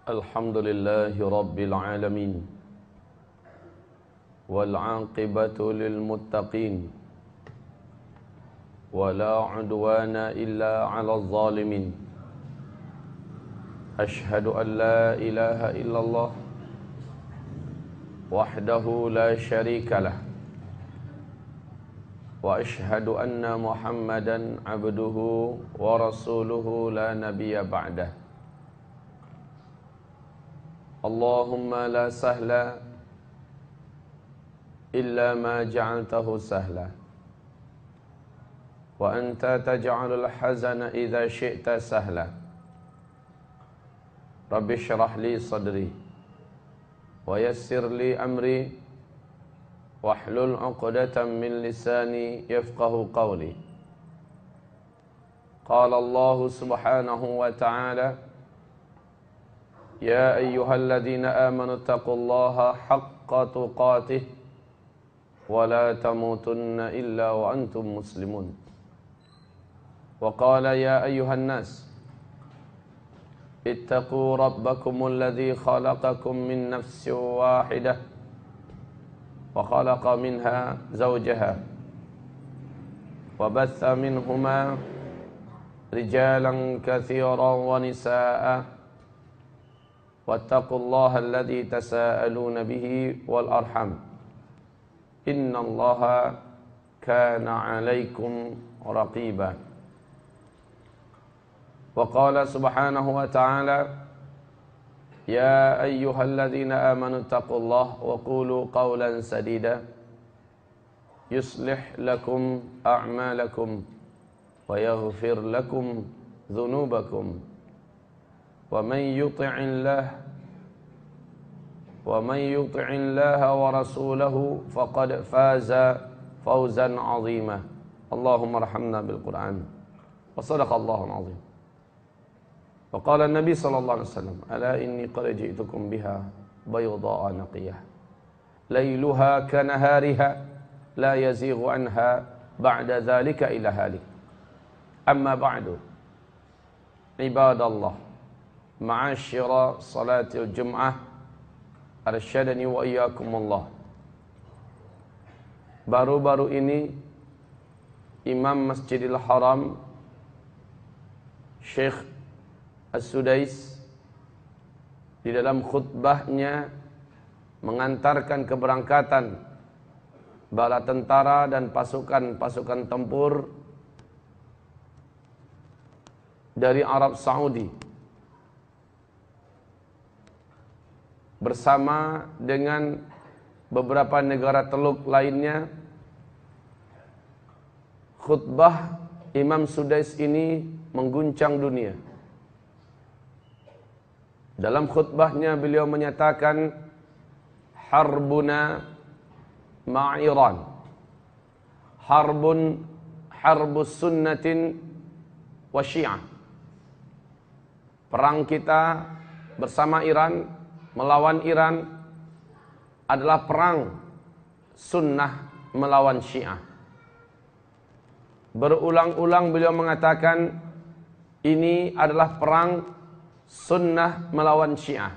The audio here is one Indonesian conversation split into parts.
Alhamdulillahi Rabbil Alamin wal aqibatu lil muttaqin wala udwana illa 'alal zalimin. Ashhadu an la ilaha illallah wahdahu la syarika lah wa ashhadu anna Muhammadan 'abduhu wa rasuluhu la nabiyya ba'dah. Allahumma la sahla illa ma ja'altahu sahla wa anta taj'alul hazana idza syi'ta sahla. Rabbi shrah li sadri wa yassir li amri wahlul 'uqdatam min lisani yafqahu qawli. Qala Allah subhanahu wa ta'ala: Ya ayyuhalladzina amanu taqullaha haqqa tuqatih wa la tamutunna illa wa antum muslimun. Wa qala ya ayyuhan nas ittaqu rabbakumul ladzi khalaqakum min nafsin wahidah wa khalaqa minha zawjaha wa batha minhuma rijalan katsiran wa nisaa'a wattaqullaha alladzi tasaaluna bihi wal arham innallaha kana 'alaikum raqiba. Wa qala subhanahu wa ta'ala: Ya ayyuhalladzina amanu taqullaha wa qulu qawlan sadida yuslih lakum a'malakum wa yaghfir lakum dhunubakum wa man yuti'illaha wa rasulahu faqad faza fawzan 'azima. Allahumma arhamna bil Qur'an. Wa sadaqallahul 'azim. Wa qala an-nabi sallallahu alaihi wasallam: Ala inni qad ji'tukum biha bayda'a naqiyah lailuha kanahariha la yazighu anha ba'da dhalika ila halik. Amma ba'du. Ibadallah, ma'asyira salatil jum'ah, arsyadani wa iyyakumullah. Baru-baru ini Imam Masjidil Haram Syekh As-Sudais di dalam khutbahnya mengantarkan keberangkatan bala tentara dan pasukan-pasukan tempur dari Arab Saudi bersama dengan beberapa negara teluk lainnya. Khutbah Imam Sudais ini mengguncang dunia. Dalam khutbahnya beliau menyatakan, harbuna ma'iran harbus sunnatin wa syiah. Perang kita bersama Iran, melawan Iran adalah perang sunnah melawan syiah. Berulang-ulang beliau mengatakan ini adalah perang sunnah melawan syiah.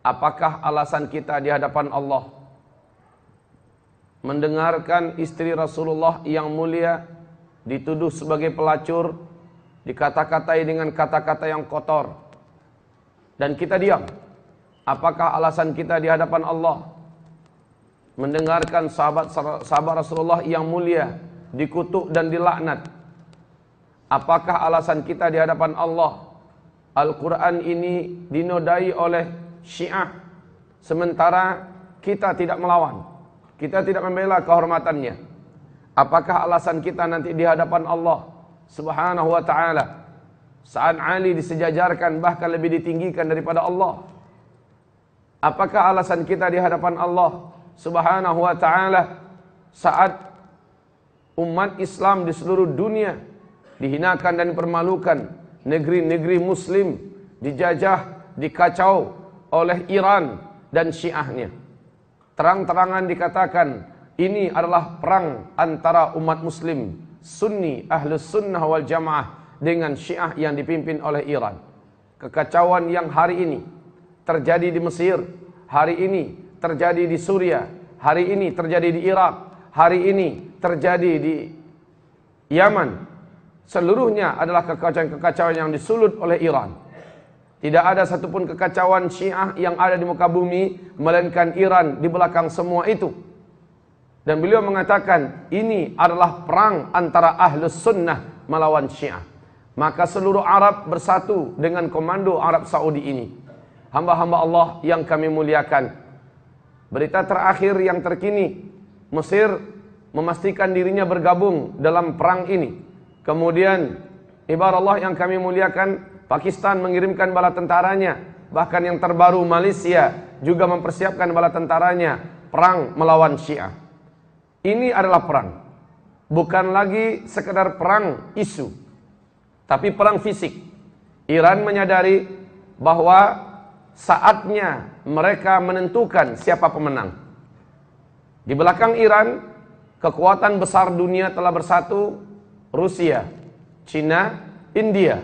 Apakah alasan kita di hadapan Allah? Mendengarkan istri Rasulullah yang mulia dituduh sebagai pelacur, dikata-katai dengan kata-kata yang kotor, dan kita diam. Apakah alasan kita di hadapan Allah? Mendengarkan sahabat Rasulullah yang mulia dikutuk dan dilaknat. Apakah alasan kita di hadapan Allah? Al-Quran ini dinodai oleh Syiah, sementara kita tidak melawan, kita tidak membela kehormatannya. Apakah alasan kita nanti di hadapan Allah Subhanahu wa ta'ala saat Ali disejajarkan, bahkan lebih ditinggikan daripada Allah? Apakah alasan kita di hadapan Allah Subhanahu wa ta'ala saat umat Islam di seluruh dunia dihinakan dan dipermalukan, negeri-negeri muslim dijajah, dikacau oleh Iran dan syiahnya? Terang-terangan dikatakan ini adalah perang antara umat muslim Sunni Ahlus Sunnah wal Jamaah dengan Syiah yang dipimpin oleh Iran. Kekacauan yang hari ini terjadi di Mesir, hari ini terjadi di Suriah, hari ini terjadi di Irak, hari ini terjadi di Yaman. Seluruhnya adalah kekacauan-kekacauan yang disulut oleh Iran. Tidak ada satupun kekacauan Syiah yang ada di muka bumi, melainkan Iran di belakang semua itu. Dan beliau mengatakan, ini adalah perang antara Ahlus Sunnah melawan Syiah. Maka seluruh Arab bersatu dengan komando Arab Saudi ini. Hamba-hamba Allah yang kami muliakan. Berita terakhir yang terkini, Mesir memastikan dirinya bergabung dalam perang ini. Kemudian, ibarat Allah yang kami muliakan, Pakistan mengirimkan bala tentaranya. Bahkan yang terbaru, Malaysia juga mempersiapkan bala tentaranya perang melawan Syiah. Ini adalah perang. Bukan lagi sekedar perang isu, tapi perang fisik. Iran menyadari bahwa saatnya mereka menentukan siapa pemenang. Di belakang Iran, kekuatan besar dunia telah bersatu. Rusia, Cina, India,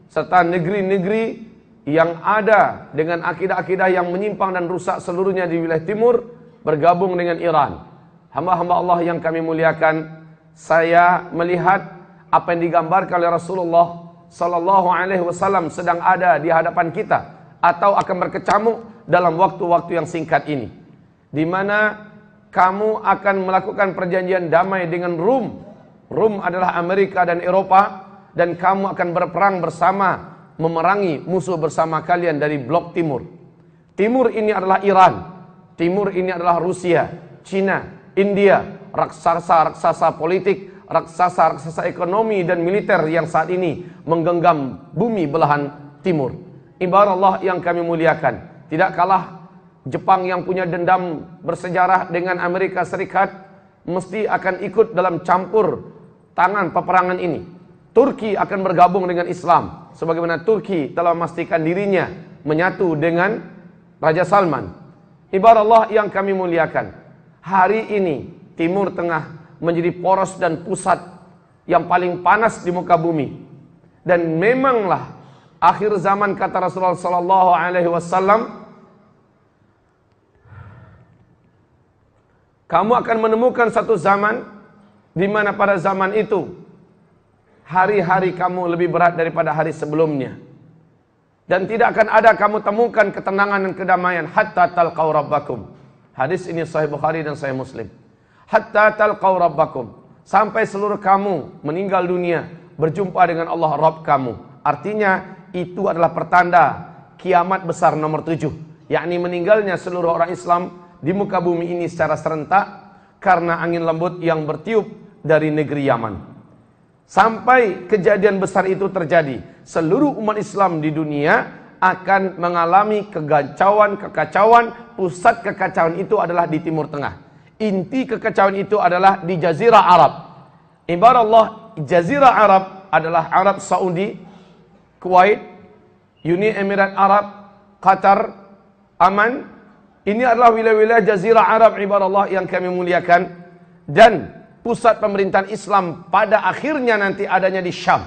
serta negeri-negeri yang ada dengan akidah-akidah yang menyimpang dan rusak seluruhnya di wilayah timur bergabung dengan Iran. Hamba-hamba Allah yang kami muliakan, saya melihat apa yang digambarkan oleh Rasulullah Sallallahu Alaihi Wasallam sedang ada di hadapan kita atau akan berkecamuk dalam waktu-waktu yang singkat ini, di mana kamu akan melakukan perjanjian damai dengan Rum. Rum adalah Amerika dan Eropa, dan kamu akan berperang bersama, memerangi musuh bersama kalian dari blok timur. Timur ini adalah Iran, timur ini adalah Rusia, Cina, India, raksasa-raksasa politik, raksasa-raksasa ekonomi dan militer yang saat ini menggenggam bumi belahan timur. Ibarat Allah yang kami muliakan, tidak kalah Jepang yang punya dendam bersejarah dengan Amerika Serikat mesti akan ikut dalam campur tangan peperangan ini. Turki akan bergabung dengan Islam, sebagaimana Turki telah memastikan dirinya menyatu dengan Raja Salman. Ibarat Allah yang kami muliakan, hari ini Timur Tengah menjadi poros dan pusat yang paling panas di muka bumi. Dan memanglah akhir zaman, kata Rasulullah Sallallahu Alaihi Wasallam, kamu akan menemukan satu zaman di mana pada zaman itu hari-hari kamu lebih berat daripada hari sebelumnya. Dan tidak akan ada kamu temukan ketenangan dan kedamaian hatta talqaw rabbakum. Hadis ini Sahih Bukhari dan Sahih Muslim. Hatta talqaw rabbakum, sampai seluruh kamu meninggal dunia berjumpa dengan Allah Rabb kamu. Artinya itu adalah pertanda kiamat besar nomor 7, yakni meninggalnya seluruh orang Islam di muka bumi ini secara serentak karena angin lembut yang bertiup dari negeri Yaman. Sampai kejadian besar itu terjadi, seluruh umat Islam di dunia akan mengalami kekacauan. Pusat kekacauan itu adalah di Timur Tengah. Inti kekacauan itu adalah di Jazirah Arab. Ibarat Allah, Jazirah Arab adalah Arab Saudi, Kuwait, Uni Emirat Arab, Qatar, Aman. Ini adalah wilayah-wilayah Jazirah Arab, ibarat Allah yang kami muliakan. Dan pusat pemerintahan Islam pada akhirnya nanti adanya di Syam,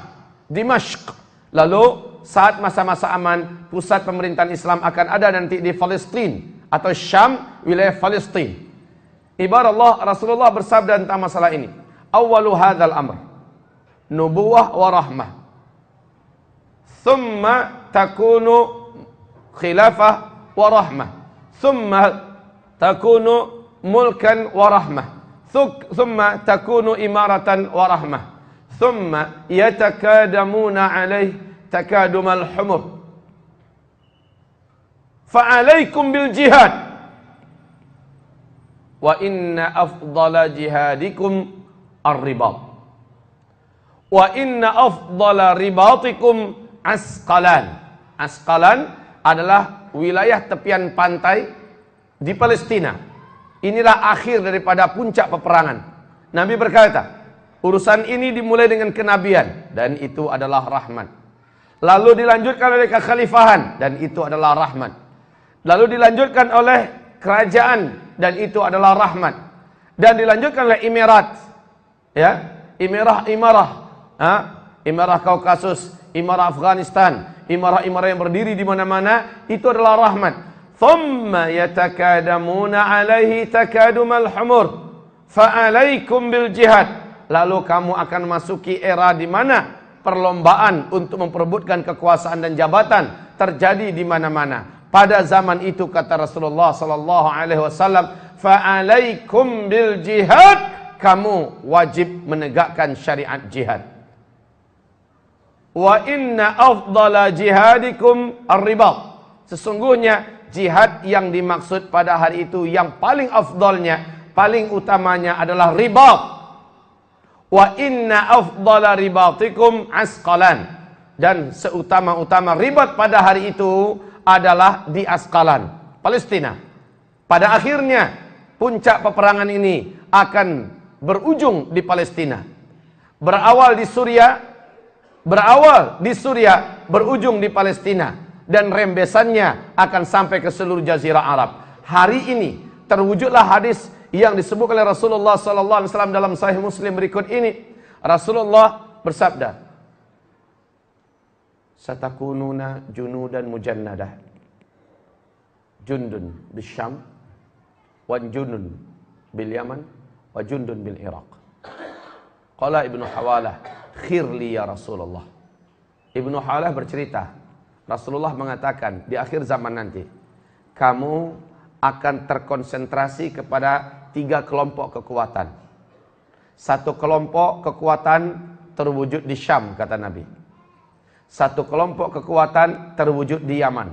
Dimashq. Lalu saat masa-masa aman, pusat pemerintahan Islam akan ada nanti di Palestina atau Syam, wilayah Palestina. Ibarat Allah, Rasulullah bersabda tentang masalah ini, awwalu hadzal amr nubuwah wa rahmah, thumma takunu khilafah wa rahmah, thumma takunu mulkan wa rahmah, thumma takunu imaratan wa rahmah, thumma yatakadamuna alaih takadumal humur, fa'alaikum bil jihad, wa inna afdala jihadikum ar-ribat, wa inna afdala ribatikum Asqalan. Asqalan adalah wilayah tepian pantai di Palestina. Inilah akhir daripada puncak peperangan. Nabi berkata, urusan ini dimulai dengan kenabian, dan itu adalah rahmat. Lalu dilanjutkan oleh kekhalifahan, dan itu adalah rahmat. Lalu dilanjutkan oleh kerajaan, dan itu adalah rahmat. Dan dilanjutkan oleh Emirat, ya, Imarah Kaukasus, Imarah Afghanistan, imarah-imarah yang berdiri di mana-mana, itu adalah rahmat. Thumma yatakadamuna alaihi takadumal humur fa'alaikum bil jihad. Lalu kamu akan masuki era di mana perlombaan untuk memperebutkan kekuasaan dan jabatan terjadi di mana-mana. Pada zaman itu kata Rasulullah sallallahu alaihi wasallam, fa'alaikum bil jihad, kamu wajib menegakkan syariat jihad. Wa inna afdala jihadikum ar-ribat. Sesungguhnya jihad yang dimaksud pada hari itu yang paling afdalnya, paling utamanya adalah ribat. Wa inna afdala ribatikum Asqalan. Dan seutama-utama ribat pada hari itu adalah di Asqalan, Palestina. Pada akhirnya puncak peperangan ini akan berujung di Palestina. Berawal di Suria, berujung di Palestina, dan rembesannya akan sampai ke seluruh jazirah Arab. Hari ini terwujudlah hadis yang disebut oleh Rasulullah sallallahu alaihi wasallam dalam Sahih Muslim berikut ini. Rasulullah bersabda, "Satakununa junudan mujannadah. Jundun bil Syam, wa jundun bil Yaman, wa jundun bil Iraq." Qala Ibnu Hawalah, "Khirli ya Rasulullah." Ibnu Hawalah bercerita, Rasulullah mengatakan, di akhir zaman nanti kamu akan terkonsentrasi kepada 3 kelompok kekuatan. Satu kelompok kekuatan terwujud di Syam, kata Nabi. Satu kelompok kekuatan terwujud di Yaman.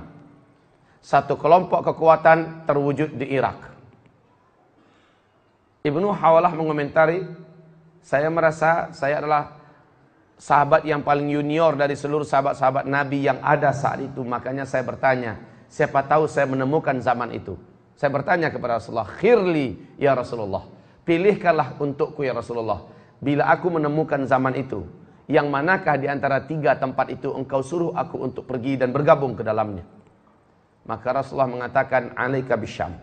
Satu kelompok kekuatan terwujud di Irak. Ibnu Hawalah mengomentari, saya merasa saya adalah sahabat yang paling junior dari seluruh sahabat-sahabat Nabi yang ada saat itu. Makanya saya bertanya, siapa tahu saya menemukan zaman itu. Saya bertanya kepada Rasulullah, "Khirli ya Rasulullah." Pilihkanlah untukku ya Rasulullah. Bila aku menemukan zaman itu, yang manakah di antara 3 tempat itu engkau suruh aku untuk pergi dan bergabung ke dalamnya? Maka Rasulullah mengatakan, "Alaika bisyam."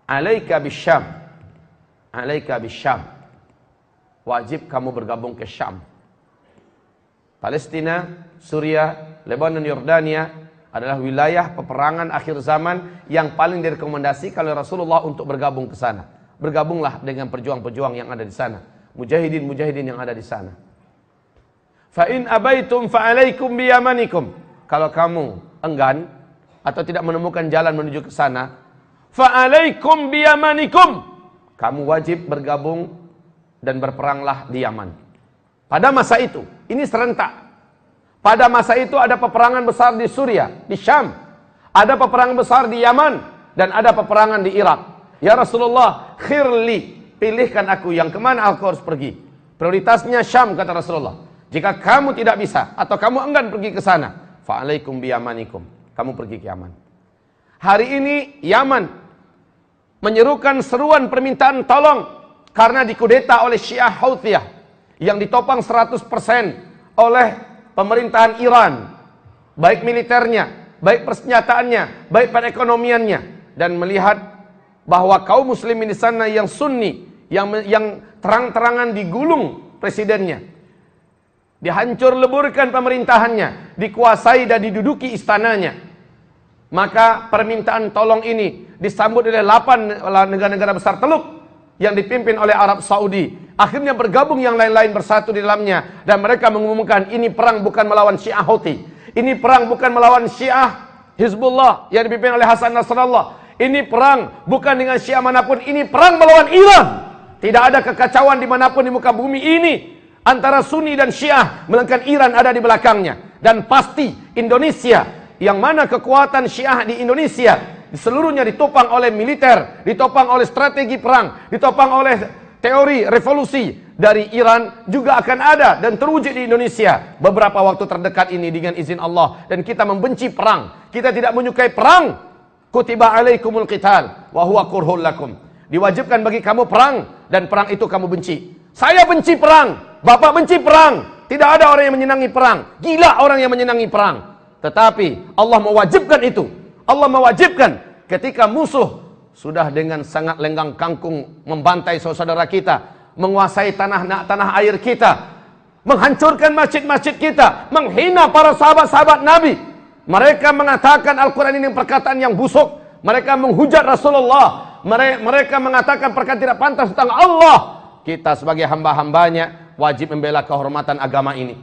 Alaika bisyam. Alaika bisyam. Wajib kamu bergabung ke Syam. Palestina, Suria, Lebanon, Yordania adalah wilayah peperangan akhir zaman yang paling direkomendasikan oleh Rasulullah untuk bergabung ke sana. Bergabunglah dengan pejuang-pejuang yang ada di sana, mujahidin-mujahidin yang ada di sana. Fa in abaitum fa alaikum bi yamanikum. Kalau kamu enggan atau tidak menemukan jalan menuju ke sana, fa alaikum bi yamanikum. Kamu wajib bergabung dan berperanglah di Yaman. Pada masa itu, ini serentak. Pada masa itu ada peperangan besar di Suria, di Syam. Ada peperangan besar di Yaman. Dan ada peperangan di Irak. Ya Rasulullah, khirli, pilihkan aku yang kemana aku harus pergi. Prioritasnya Syam, kata Rasulullah. Jika kamu tidak bisa, atau kamu enggan pergi ke sana, fa'alaikum biyamanikum. Kamu pergi ke Yaman. Hari ini, Yaman menyerukan seruan permintaan tolong. Karena dikudeta oleh Syiah Houthiyah. Yang ditopang 100% oleh pemerintahan Iran, baik militernya, baik persenjataannya, baik perekonomiannya, dan melihat bahwa kaum muslimin di sana yang sunni, yang terang-terangan digulung presidennya, dihancur leburkan pemerintahannya, dikuasai dan diduduki istananya, maka permintaan tolong ini disambut oleh 8 negara-negara besar Teluk yang dipimpin oleh Arab Saudi. Akhirnya bergabung yang lain-lain bersatu di dalamnya. Dan mereka mengumumkan, ini perang bukan melawan Syiah Houthi. Ini perang bukan melawan Syiah Hizbullah yang dipimpin oleh Hasan Nasrallah. Ini perang bukan dengan Syiah manapun. Ini perang melawan Iran. Tidak ada kekacauan dimanapun di muka bumi ini antara Sunni dan Syiah, melainkan Iran ada di belakangnya. Dan pasti Indonesia, yang mana kekuatan Syiah di Indonesia seluruhnya ditopang oleh militer, ditopang oleh strategi perang, ditopang oleh teori revolusi dari Iran, juga akan ada dan terwujud di Indonesia beberapa waktu terdekat ini dengan izin Allah. Dan kita membenci perang, kita tidak menyukai perang. Kutiba alaikumul qital wa huwa kurhul lakum. Diwajibkan bagi kamu perang, dan perang itu kamu benci. Saya benci perang, Bapak benci perang. Tidak ada orang yang menyenangi perang. Gila orang yang menyenangi perang. Tetapi Allah mewajibkan itu. Allah mewajibkan ketika musuh sudah dengan sangat lenggang kangkung membantai saudara kita, menguasai tanah air kita, menghancurkan masjid-masjid kita, menghina para sahabat-sahabat Nabi. Mereka mengatakan Al-Quran ini perkataan yang busuk. Mereka menghujat Rasulullah. Mereka mengatakan perkataan tidak pantas tentang Allah. Kita sebagai hamba-hambanya wajib membela kehormatan agama ini.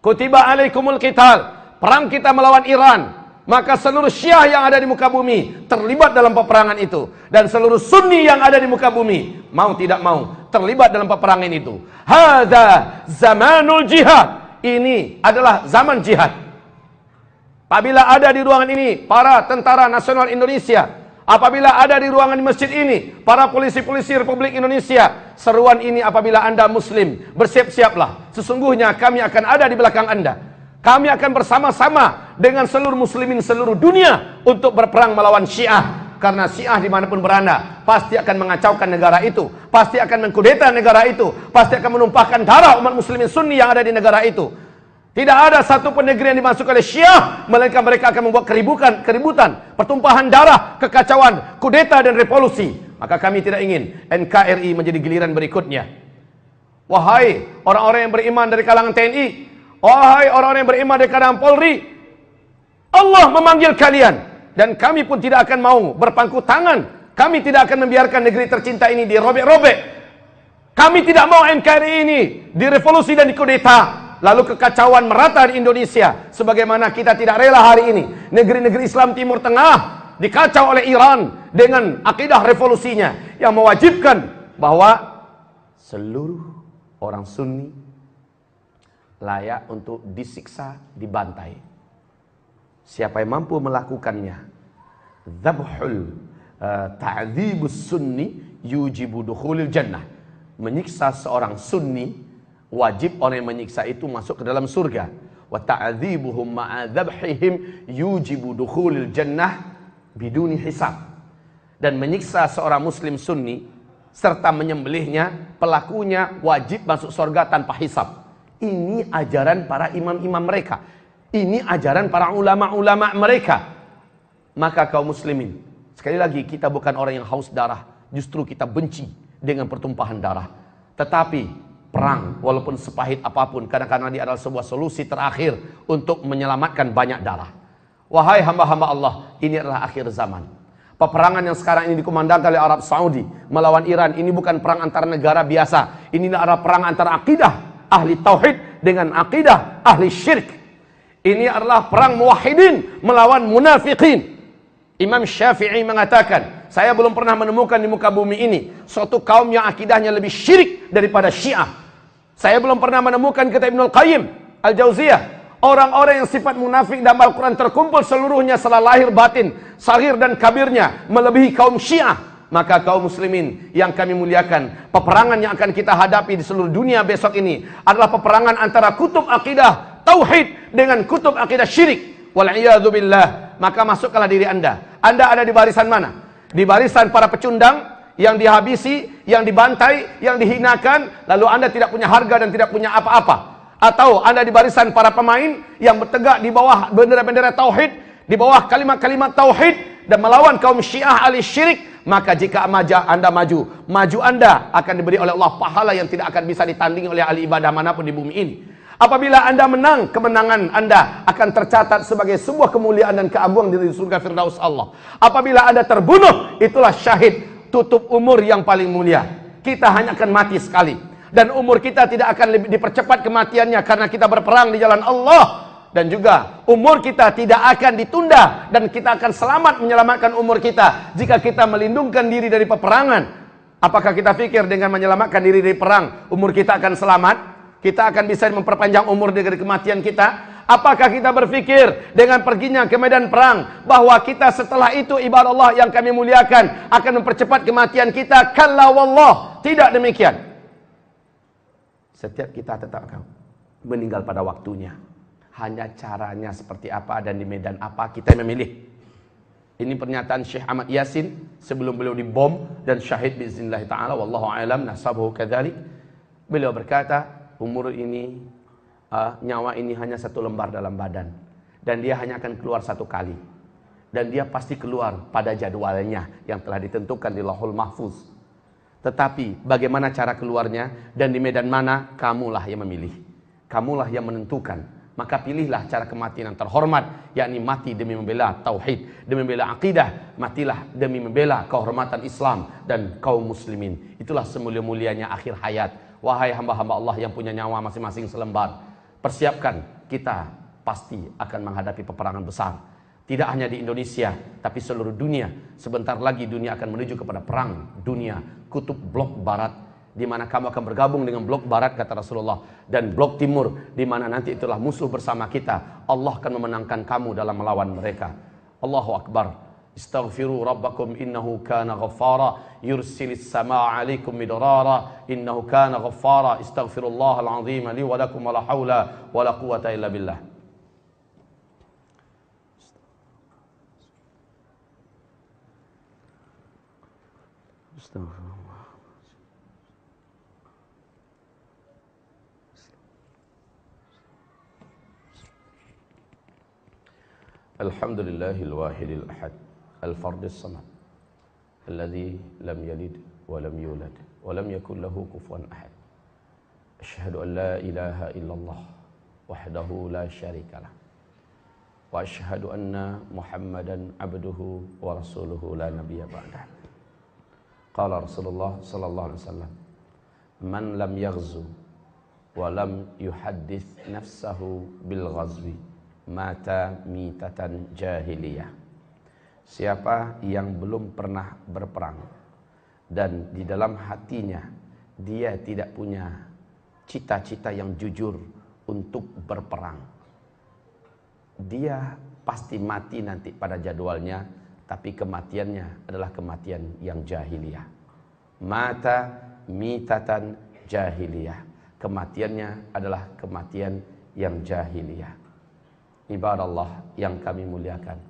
Kutiba alaikumul qital, perang kita melawan Iran. Maka seluruh Syiah yang ada di muka bumi terlibat dalam peperangan itu. Dan seluruh Sunni yang ada di muka bumi, mau tidak mau, terlibat dalam peperangan itu. Hadza zamanul jihad. Ini adalah zaman jihad. Apabila ada di ruangan ini para tentara nasional Indonesia, apabila ada di ruangan di masjid ini para polisi-polisi Republik Indonesia, seruan ini apabila Anda Muslim, bersiap-siaplah. Sesungguhnya kami akan ada di belakang Anda. Kami akan bersama-sama dengan seluruh muslimin seluruh dunia untuk berperang melawan Syiah. Karena Syiah dimanapun berada pasti akan mengacaukan negara itu, pasti akan mengkudeta negara itu, pasti akan menumpahkan darah umat muslimin Sunni yang ada di negara itu. Tidak ada satu pun negeri yang dimasuki oleh Syiah melainkan mereka akan membuat keributan, pertumpahan darah, kekacauan, kudeta dan revolusi. Maka kami tidak ingin NKRI menjadi giliran berikutnya. Wahai orang-orang yang beriman dari kalangan TNI, wahai orang-orang yang beriman dari kalangan Polri, Allah memanggil kalian dan kami pun tidak akan mau berpangku tangan. Kami tidak akan membiarkan negeri tercinta ini dirobek-robek. Kami tidak mau NKRI ini direvolusi dan dikudeta, lalu kekacauan merata di Indonesia. Sebagaimana kita tidak rela hari ini negeri-negeri Islam Timur Tengah dikacau oleh Iran dengan akidah revolusinya yang mewajibkan bahwa seluruh orang Sunni layak untuk disiksa, dibantai. Siapa yang mampu melakukannya, dzabhul ta'dzibus sunni yujibu dukhulil jannah. Menyiksa seorang Sunni, wajib orang yang menyiksa itu masuk ke dalam surga. Wa ta'dzibuhum ma'a dzabhihim yujibu dukhulil jannah biduni hisab. Dan menyiksa seorang muslim Sunni serta menyembelihnya, pelakunya wajib masuk surga tanpa hisab. Ini ajaran para imam-imam mereka. Ini ajaran para ulama-ulama mereka. Maka kaum muslimin, sekali lagi kita bukan orang yang haus darah. Justru kita benci dengan pertumpahan darah. Tetapi perang walaupun sepahit apapun, kadang-kadang dia adalah sebuah solusi terakhir untuk menyelamatkan banyak darah. Wahai hamba-hamba Allah, ini adalah akhir zaman. Peperangan yang sekarang ini dikumandangkan oleh Arab Saudi melawan Iran, ini bukan perang antar negara biasa. Ini adalah perang antara akidah ahli tauhid dengan akidah ahli syirik. Ini adalah perang muwahhidin melawan munafikin. Imam Syafi'i mengatakan, saya belum pernah menemukan di muka bumi ini suatu kaum yang akidahnya lebih syirik daripada Syiah. Saya belum pernah menemukan, kata Ibnul Qayyim Al-Jauziyah, orang-orang yang sifat munafik dalam Al-Quran terkumpul seluruhnya salah lahir batin, saghir dan kabirnya melebihi kaum Syiah. Maka kaum muslimin yang kami muliakan, peperangan yang akan kita hadapi di seluruh dunia besok ini adalah peperangan antara kutub akidah tauhid dengan kutub akidah syirik. Wal'iyadzubillah. Maka masukkanlah diri Anda. Anda ada di barisan mana? Di barisan para pecundang yang dihabisi, yang dibantai, yang dihinakan, lalu Anda tidak punya harga dan tidak punya apa-apa. Atau Anda di barisan para pemain yang bertegak di bawah bendera-bendera tauhid, di bawah kalimat-kalimat tauhid dan melawan kaum Syiah ahli syirik. Maka jika Anda maju Anda akan diberi oleh Allah pahala yang tidak akan bisa ditandingi oleh ahli ibadah manapun di bumi ini. Apabila Anda menang, kemenangan Anda akan tercatat sebagai sebuah kemuliaan dan keagungan di surga Firdaus Allah. Apabila Anda terbunuh, itulah syahid, tutup umur yang paling mulia. Kita hanya akan mati sekali. Dan umur kita tidak akan dipercepat kematiannya karena kita berperang di jalan Allah. Dan juga umur kita tidak akan ditunda dan kita akan selamat menyelamatkan umur kita jika kita melindungkan diri dari peperangan. Apakah kita pikir dengan menyelamatkan diri dari perang umur kita akan selamat? Kita akan bisa memperpanjang umur dari kematian kita? Apakah kita berpikir dengan perginya ke medan perang bahwa kita setelah itu ibadah Allah yang kami muliakan akan mempercepat kematian kita? Kalla wallah, tidak demikian. Setiap kita tetap akan meninggal pada waktunya. Hanya caranya seperti apa dan di medan apa kita memilih. Ini pernyataan Syekh Ahmad Yasin sebelum beliau dibom dan syahid biiznillah taala, wallahu alam nasabuhu kadzalik. Beliau berkata, umur ini nyawa ini hanya satu lembar dalam badan dan dia hanya akan keluar satu kali. Dan dia pasti keluar pada jadwalnya yang telah ditentukan di Lauhul Mahfuz. Tetapi bagaimana cara keluarnya dan di medan mana, kamulah yang memilih. Kamulah yang menentukan. Maka pilihlah cara kematian yang terhormat, yakni mati demi membela tauhid, demi membela akidah, matilah demi membela kehormatan Islam dan kaum muslimin. Itulah semulia-mulianya akhir hayat. Wahai hamba-hamba Allah yang punya nyawa masing-masing selembar, persiapkan, kita pasti akan menghadapi peperangan besar. Tidak hanya di Indonesia, tapi seluruh dunia. Sebentar lagi dunia akan menuju kepada perang dunia, kutub blok barat, di mana kamu akan bergabung dengan blok barat, kata Rasulullah, dan blok timur, di mana nanti itulah musuh bersama kita. Allah akan memenangkan kamu dalam melawan mereka. Allahu Akbar. Istaghfiru rabbakum innahu kana ghaffara yursilis samaa alaikum midrara innahu kana ghaffara. Istaghfirullahal azim li wa lakum wa la haula wa la quwwata illa billah. Astagfirullah. Alhamdulillahil wahidil ahad al-fardis samad alladzi lam yalid wa lam yulad wa lam yakul lahu kufuwan ahad. Asyhadu an la ilaha illallah wahdahu la syarikalah wa asyhadu anna Muhammadan abduhu wa rasuluhu la nabiyya ba'dah. Qala Rasulullah sallallahu alaihi wasallam, man lam yaghzu wa lam yuhaddits nafsahu bil ghazwi mata mitatan jahiliyah. Siapa yang belum pernah berperang dan di dalam hatinya dia tidak punya cita-cita yang jujur untuk berperang, dia pasti mati nanti pada jadwalnya. Tapi kematiannya adalah kematian yang jahiliyah. Mata mitatan jahiliyah. Kematiannya adalah kematian yang jahiliyah. Ibadallah yang kami muliakan,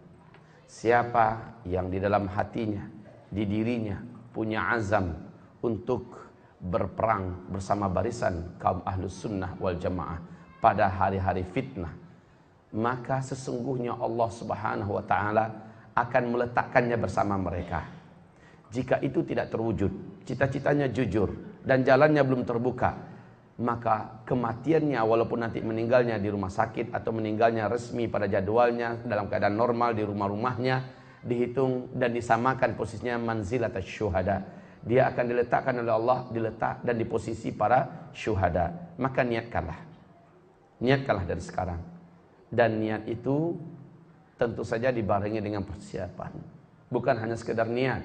siapa yang di dalam hatinya, di dirinya punya azam untuk berperang bersama barisan kaum ahlus sunnah wal jamaah pada hari-hari fitnah, maka sesungguhnya Allah subhanahu wa ta'ala akan meletakkannya bersama mereka. Jika itu tidak terwujud, cita-citanya jujur dan jalannya belum terbuka, maka kematiannya walaupun nanti meninggalnya di rumah sakit atau meninggalnya resmi pada jadwalnya dalam keadaan normal di rumah-rumahnya, dihitung dan disamakan posisinya manzilat syuhada. Dia akan diletakkan oleh Allah, diletak dan di posisi para syuhada. Maka niatkanlah dari sekarang. Dan niat itu tentu saja dibarengi dengan persiapan. Bukan hanya sekedar niat,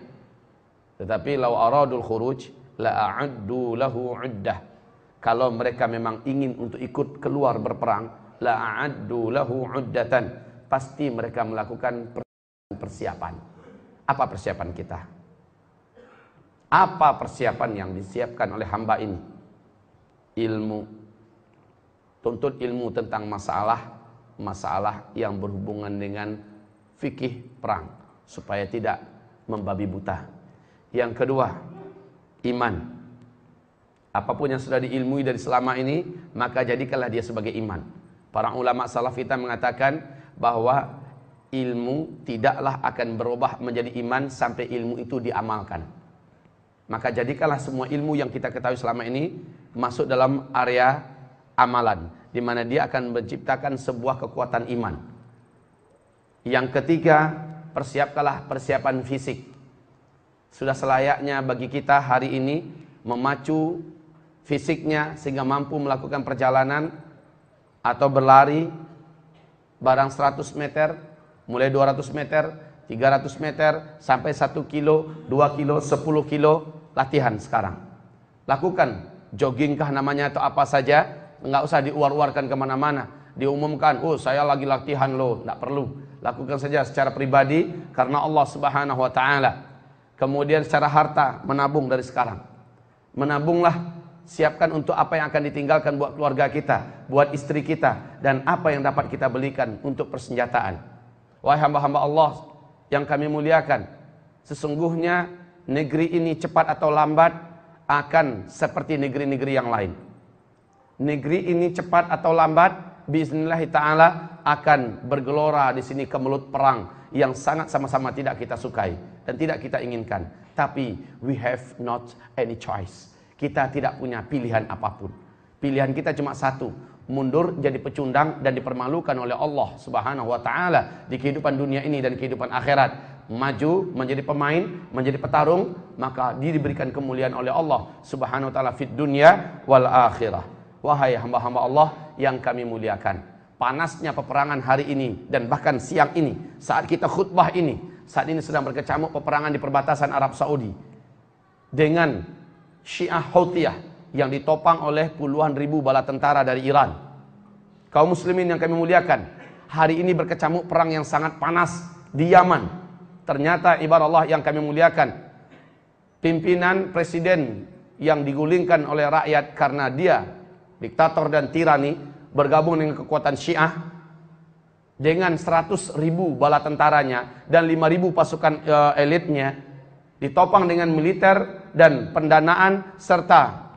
tetapi law aradul khuruj la a'addu lahu 'uddah. Kalau mereka memang ingin untuk ikut keluar berperang, la a'addu lahu 'uddatan, pasti mereka melakukan persiapan. Apa persiapan kita? Apa persiapan yang disiapkan oleh hamba ini? Ilmu. Tuntut ilmu tentang masalah yang berhubungan dengan fikih perang supaya tidak membabi buta. Yang kedua, iman. Apapun yang sudah diilmui dari selama ini, maka jadikanlah dia sebagai iman. Para ulama salaf kita mengatakan bahwa ilmu tidaklah akan berubah menjadi iman sampai ilmu itu diamalkan. Maka jadikanlah semua ilmu yang kita ketahui selama ini masuk dalam area amalan, di mana dia akan menciptakan sebuah kekuatan iman. Yang ketiga, persiapkanlah persiapan fisik. Sudah selayaknya bagi kita hari ini memacu fisiknya sehingga mampu melakukan perjalanan atau berlari barang 100 meter, mulai 200 meter, 300 meter, sampai 1 kilo, 2 kilo, 10 kilo, latihan sekarang. Lakukan, joggingkah namanya atau apa saja. Enggak usah diuar-uarkan kemana-mana, diumumkan, oh saya lagi latihan loh, enggak perlu. Lakukan saja secara pribadi karena Allah subhanahu wa ta'ala. Kemudian secara harta, menabung dari sekarang. Menabunglah, siapkan untuk apa yang akan ditinggalkan buat keluarga kita, buat istri kita, dan apa yang dapat kita belikan untuk persenjataan. Wahai hamba-hamba Allah yang kami muliakan, sesungguhnya negeri ini cepat atau lambat akan seperti negeri-negeri yang lain. Negeri ini cepat atau lambat bismillah ta'ala akan bergelora di sini kemelut perang yang sangat sama-sama tidak kita sukai dan tidak kita inginkan. Tapi we have not any choice. Kita tidak punya pilihan apapun. Pilihan kita cuma satu, mundur jadi pecundang dan dipermalukan oleh Allah Subhanahu wa taala di kehidupan dunia ini dan kehidupan akhirat. Maju menjadi pemain, menjadi petarung, maka diberikan kemuliaan oleh Allah Subhanahu wa taala fid dunya wal akhirah. Wahai hamba-hamba Allah yang kami muliakan, panasnya peperangan hari ini dan bahkan siang ini, saat kita khutbah ini, saat ini sedang berkecamuk peperangan di perbatasan Arab Saudi dengan Syiah Houthiyah yang ditopang oleh puluhan ribu bala tentara dari Iran. Kaum muslimin yang kami muliakan, hari ini berkecamuk perang yang sangat panas di Yaman. Ternyata ibarat Allah yang kami muliakan, pimpinan presiden yang digulingkan oleh rakyat karena dia diktator dan tirani bergabung dengan kekuatan Syiah dengan 100.000 bala tentaranya dan 5.000 pasukan elitnya, ditopang dengan militer dan pendanaan serta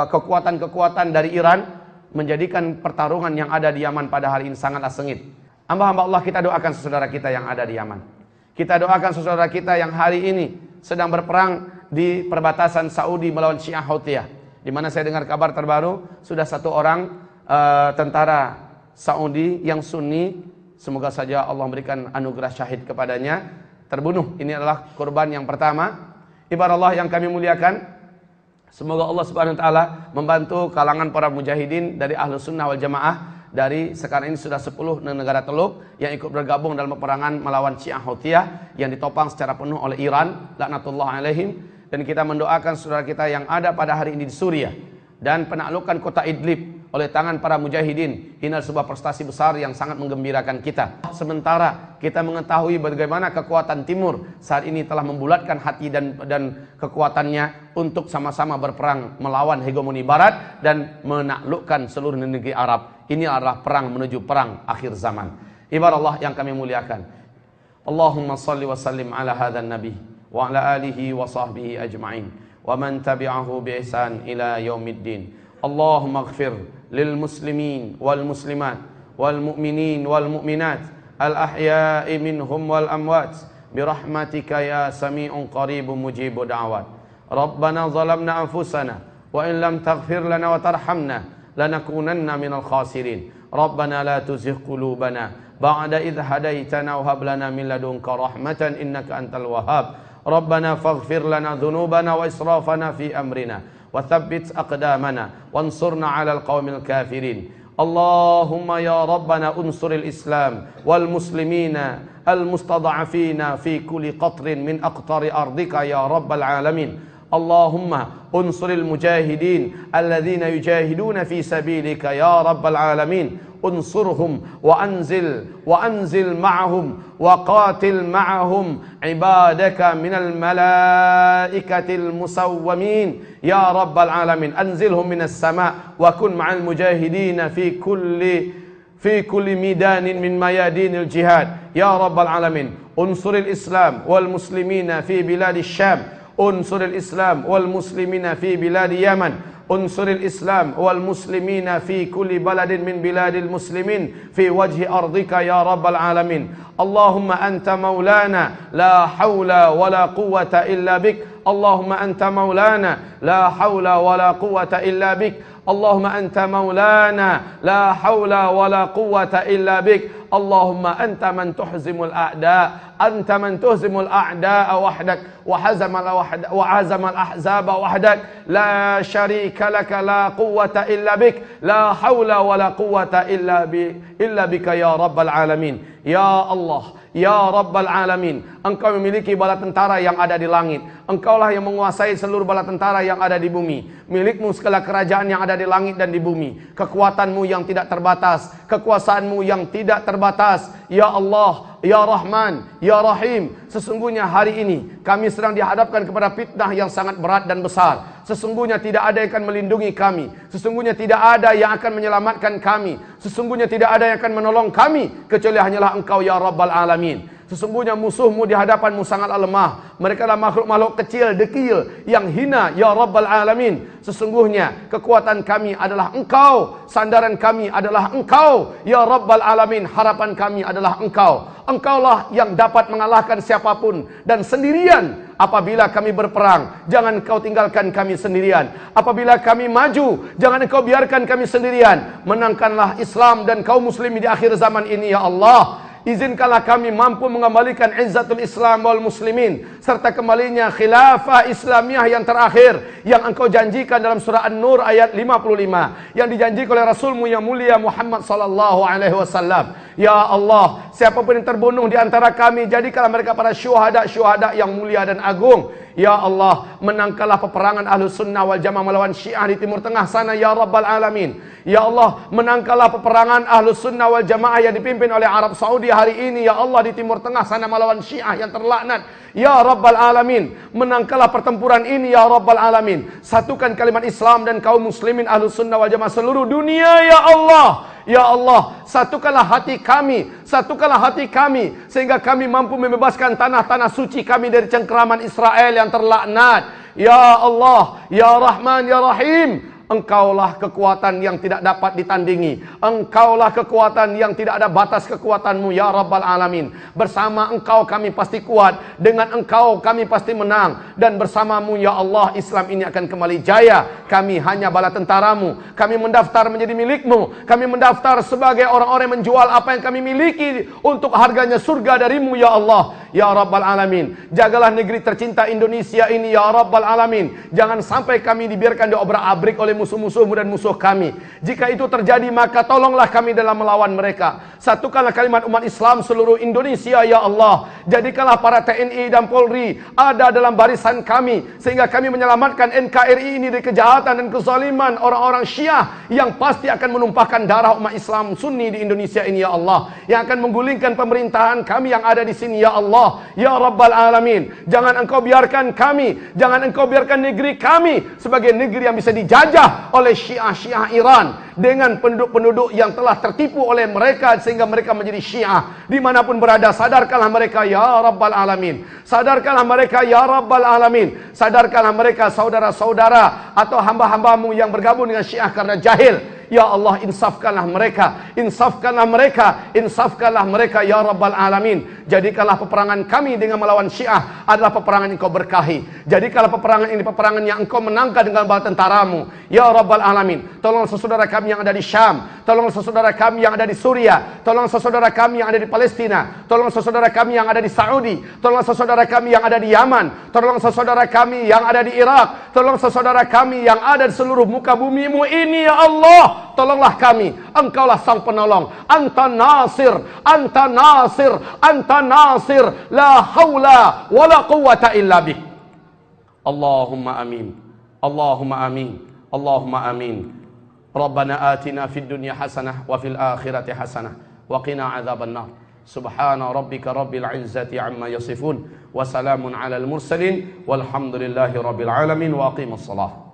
kekuatan-kekuatan dari Iran, menjadikan pertarungan yang ada di Yaman pada hari ini sangatlah sengit. Hamba-hamba Allah, kita doakan saudara kita yang ada di Yaman. Kita doakan saudara kita yang hari ini sedang berperang di perbatasan Saudi melawan Syiah Houthiyah, di mana saya dengar kabar terbaru sudah 1 orang tentara Saudi yang Sunni, semoga saja Allah memberikan anugerah syahid kepadanya, terbunuh. Ini adalah korban yang pertama. Ibarat Allah yang kami muliakan, semoga Allah Subhanahu wa taala membantu kalangan para mujahidin dari Ahlus Sunnah wal Jamaah. Dari sekarang ini sudah 10 negara teluk yang ikut bergabung dalam peperangan melawan Syiah Houthiyah yang ditopang secara penuh oleh Iran, laknatullah alaihim. Dan kita mendoakan saudara kita yang ada pada hari ini di Suriah dan penaklukan kota Idlib oleh tangan para mujahidin. Ini adalah sebuah prestasi besar yang sangat menggembirakan kita. Sementara kita mengetahui bagaimana kekuatan Timur saat ini telah membulatkan hati dan kekuatannya untuk sama-sama berperang melawan hegemoni Barat dan menaklukkan seluruh negeri Arab. Ini adalah perang menuju perang akhir zaman. Ibarat Allah yang kami muliakan, Allahumma salli wa sallim ala hadzal nabi wa ala alihi wa sahbihi ajma'in wa man tabi'ahu bi ihsan ila yaumiddin. Allahumma ighfir lil muslimin wal muslimat wal mu'minin wal mu'minat al ahya'i minhum wal amwat bi rahmatika ya sami'un qaribun mujibud da'wat. Rabbana zalamna anfusana wa in lam taghfir lana wa tarhamna lanakunanna minal khasirin. Rabbana la tuzigh qulubana ba'da idh hadaitana wa hab lana min ladunka rahmatan innaka antal wahhab. Rabbana faghfir lana dhunubana wa israfana fi amrina wa thabbit aqdamana wansurna 'alal qaumil kafirin. Allahumma ya Rabbana unsuril Islam wal muslimina al mustad'afina fi kulli qatrin min aqtari ardika ya rabbal alamin. Allahumma unsuril mujahidin alladhina yujahiduna fi sabilika ya rabbal alamin. Unsurhum wa anzil ma'ahum wa qatil ma'ahum ibadaka minal malaikatil musawwamin ya rabbal alamin. Anzilhum minas sama' wa kun ma'al mujahidina fi kulli midanin min mayadinil jihad ya rabbal alamin. Unsuril Islam wal muslimina fi biladis Syam. Unsuril Islam wal muslimina fi biladi Yaman. Unsuril Islam wal muslimina fi kulli baladin min biladil muslimin fi wajhi ardika ya rabbal alamin. Allahumma anta maulana la hawla wa la quwwata illa bik. Allahumma anta maulana la hawla wa la quwwata illa bik. Allahumma anta maulana la hawla wa la quwwata illa bik. Allahumma anta man tuhzimul a'da, anta man tuhzimul a'da'a wahdak wa hazamal ahzaba wahdak, la syarika laka la quwwata illa bik, la hawla wa la quwwata illa bika ya rabbal alamin. Ya Allah, ya rabbal alamin, Engkau memiliki bala tentara yang ada di langit. Engkaulah yang menguasai seluruh bala tentara yang ada di bumi. Milikmu segala kerajaan yang ada di langit dan di bumi. Kekuatanmu yang tidak terbatas, kekuasaanmu yang tidak terbatas. Ya Allah, ya Rahman, ya Rahim, sesungguhnya hari ini kami sedang dihadapkan kepada fitnah yang sangat berat dan besar. Sesungguhnya tidak ada yang akan melindungi kami. Sesungguhnya tidak ada yang akan menyelamatkan kami. Sesungguhnya tidak ada yang akan menolong kami kecuali hanyalah Engkau ya Rabbal Alamin. Sesungguhnya musuhmu di hadapanmu sangatlah lemah. Mereka adalah makhluk-makhluk kecil, dekil, yang hina, ya Rabbal Alamin. Sesungguhnya kekuatan kami adalah Engkau, sandaran kami adalah Engkau, ya Rabbal Alamin. Harapan kami adalah Engkau. Engkaulah yang dapat mengalahkan siapapun, dan sendirian apabila kami berperang, jangan Engkau tinggalkan kami sendirian. Apabila kami maju, jangan Engkau biarkan kami sendirian. Menangkanlah Islam dan kaum muslimin di akhir zaman ini, ya Allah. Izinkanlah kami mampu mengembalikan izzatul Islam wal muslimin, serta kembalinya khilafah Islamiyah yang terakhir yang Engkau janjikan dalam surah An-Nur ayat 55, yang dijanjikan oleh Rasulmu yang mulia Muhammad sallallahu alaihi wasallam. Ya Allah, siapapun yang terbunuh di antara kami, jadikanlah mereka para syuhada yang mulia dan agung. Ya Allah, menangkanlah peperangan Ahlus Sunnah wal Jamaah melawan Syiah di Timur Tengah sana, ya Rabbal Alamin. Ya Allah, menangkanlah peperangan Ahlus Sunnah wal Jamaah yang dipimpin oleh Arab Saudi hari ini, ya Allah, di Timur Tengah sana melawan Syiah yang terlaknat, ya Rabbal Alamin. Menangkanlah pertempuran ini, ya Rabbal Alamin. Satukan kalimat Islam dan kaum muslimin Ahlus Sunnah wal Jamaah seluruh dunia, ya Allah. Ya Allah, satukanlah hati kami, satukanlah hati kami, sehingga kami mampu membebaskan tanah-tanah suci kami dari cengkeraman Israel yang terlaknat. Ya Allah, Ya Rahman, Ya Rahim, Engkaulah kekuatan yang tidak dapat ditandingi. Engkaulah kekuatan yang tidak ada batas kekuatanmu, ya Rabbal Alamin. Bersama Engkau kami pasti kuat, dengan Engkau kami pasti menang, dan bersamamu ya Allah Islam ini akan kembali jaya. Kami hanya bala tentaramu, kami mendaftar menjadi milikmu, kami mendaftar sebagai orang-orang yang menjual apa yang kami miliki untuk harganya surga darimu ya Allah, ya Rabbal Alamin. Jagalah negeri tercinta Indonesia ini ya Rabbal Alamin. Jangan sampai kami dibiarkan diobrak-abrik oleh musuh-musuhmu dan musuh kami. Jika itu terjadi, maka tolonglah kami dalam melawan mereka. Satukanlah kalimat umat Islam seluruh Indonesia ya Allah. Jadikanlah para TNI dan Polri ada dalam barisan kami, sehingga kami menyelamatkan NKRI ini dari kejahatan dan kezaliman orang-orang Syiah yang pasti akan menumpahkan darah umat Islam Sunni di Indonesia ini ya Allah, yang akan menggulingkan pemerintahan kami yang ada di sini ya Allah, ya Rabbal Alamin. Jangan Engkau biarkan kami, jangan Engkau biarkan negeri kami sebagai negeri yang bisa dijajah oleh Syiah Iran dengan penduduk-penduduk yang telah tertipu oleh mereka sehingga mereka menjadi Syiah. Dimanapun berada, sadarkanlah mereka ya Rabbal Alamin. Sadarkanlah mereka ya Rabbal Alamin. Sadarkanlah mereka saudara-saudara atau hamba-hambamu yang bergabung dengan Syiah karena jahil. Ya Allah, insafkanlah mereka, insafkanlah mereka, insafkanlah mereka ya Rabbal Alamin. Jadikanlah peperangan kami dengan melawan Syiah adalah peperangan yang Engkau berkahi. Jadikanlah peperangan ini peperangan yang Engkau menangkan dengan bala tentaramu ya Rabbal Alamin. Tolong saudara kami yang ada di Syam, tolong saudara kami yang ada di Suria, tolong saudara kami yang ada di Palestina, tolong saudara kami yang ada di Saudi, tolong saudara kami yang ada di Yaman, tolong saudara kami yang ada di Irak, tolong saudara kami yang ada di seluruh muka bumimu ini ya Allah. Tolonglah kami, Engkaulah sang penolong. Anta Nasir, Anta Nasir, Anta Nasir, la haula wala quwwata illa bik. Allahumma amin, Allahumma amin, Allahumma amin. Rabbana atina fid dunya hasanah wa fil akhirati hasanah wa qina adzaban nar. Subhana rabbika rabbil izzati amma yasifun wa salamun alal mursalin walhamdulillahi rabbil alamin wa aqimus salah.